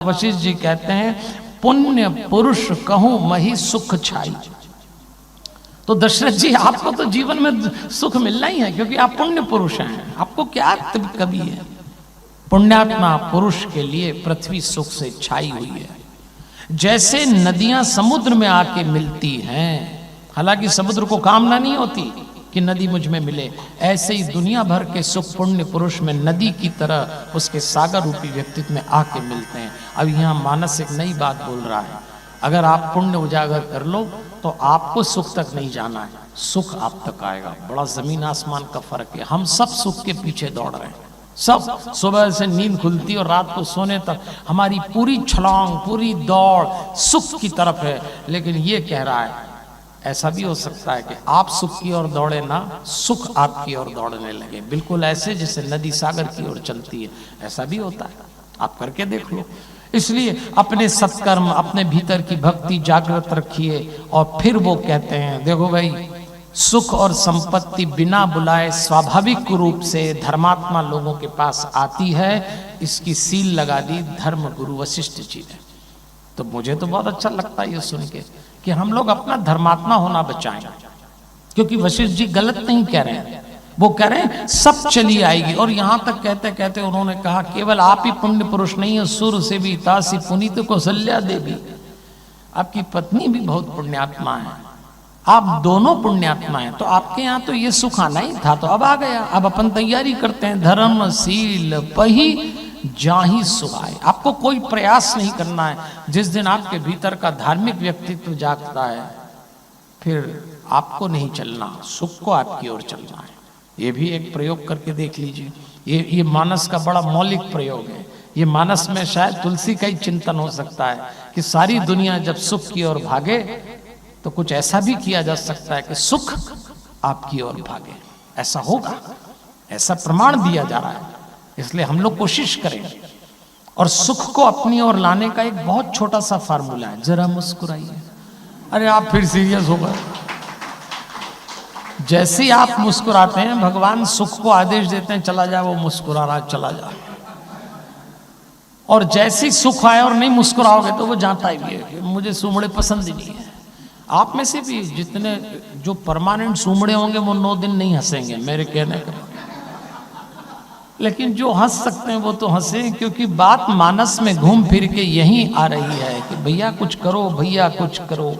वशिष्ठ जी कहते हैं पुण्य पुरुष कहूं मही सुख छाई। तो दशरथ जी आपको तो जीवन में सुख मिलना ही है क्योंकि आप पुण्य पुरुष हैं। आपको क्या कभी है? पुण्यात्मा पुरुष के लिए पृथ्वी सुख से छाई हुई है। जैसे नदियां समुद्र में आके मिलती हैं, हालांकि समुद्र को कामना नहीं होती कि नदी मुझ में मिले, ऐसे ही दुनिया भर के सुख पुण्य पुरुष में नदी की तरह उसके सागर रूपी व्यक्तित्व में आके मिलते हैं। अब यहाँ मानस एक नई बात बोल रहा है, अगर आप पुण्य उजागर कर लो तो आपको सुख तक नहीं जाना है, सुख आप तक आएगा। बड़ा जमीन आसमान का फर्क है। हम सब सुख के पीछे दौड़ रहे हैं, सब सुबह से नींद खुलती और रात को सोने तक हमारी पूरी छलांग पूरी दौड़ सुख की तरफ है। लेकिन ये कह रहा है ऐसा भी हो सकता है कि आप सुख की ओर दौड़े ना, सुख आपकी ओर दौड़ने लगे, बिल्कुल ऐसे जैसे नदी सागर की ओर चलती है। ऐसा भी होता है, आप करके देख लो। इसलिए अपने सत्कर्म अपने भीतर की भक्ति जागृत रखिए। और फिर वो कहते हैं देखो भाई, सुख और संपत्ति बिना बुलाए स्वाभाविक रूप से धर्मात्मा लोगों के पास आती है। इसकी सील लगा दी धर्म गुरु वशिष्ठ जी ने। तो मुझे तो बहुत अच्छा लगता है ये सुन के कि हम लोग अपना धर्मात्मा होना बचाएं, क्योंकि वशिष्ठ जी गलत नहीं कह रहे हैं। वो कह रहे हैं सब चली आएगी। और यहां तक कहते कहते उन्होंने कहा केवल आप ही पुण्य पुरुष नहीं है, सुर से भी तासी पुनीत कौशल्या देवी, आपकी पत्नी भी बहुत पुण्यात्मा है, आप दोनों पुण्यात्मा हैं। तो आपके यहाँ तो ये सुख आना ही था, तो अब आ गया। अब अपन तैयारी करते हैं, धर्म सील पही जाही सुहाए। आपको कोई प्रयास नहीं करना है। जिस दिन आपके भीतर का धार्मिक व्यक्तित्व जागता है फिर आपको नहीं चलना, सुख को आपकी ओर चलना है। ये भी एक प्रयोग करके देख लीजिए। ये मानस का बड़ा मौलिक प्रयोग है। ये मानस में शायद तुलसी का ही चिंतन हो सकता है कि सारी दुनिया जब सुख की ओर भागे तो कुछ ऐसा भी किया जा सकता है कि सुख आपकी ओर भागे। ऐसा होगा, ऐसा प्रमाण दिया जा रहा है। इसलिए हम लोग कोशिश करें और सुख को अपनी ओर लाने का एक बहुत छोटा सा फार्मूला है, जरा मुस्कुराइए। अरे आप फिर सीरियस हो गए। जैसे ही आप मुस्कुराते हैं भगवान सुख को आदेश देते हैं चला जा, वो मुस्कुरा रहा चला जा। और जैसे ही सुख आए और नहीं मुस्कुराओगे तो वो जाता ही है। मुझे सूमड़े पसंद ही नहीं है। आप में से भी जितने जो परमानेंट सूमड़े होंगे वो 9 दिन नहीं हंसेंगे मेरे कहने का, लेकिन जो हंस सकते हैं वो तो हंसे, क्योंकि बात मानस में घूम फिर के यही आ रही है कि भैया कुछ करो, भैया कुछ करो।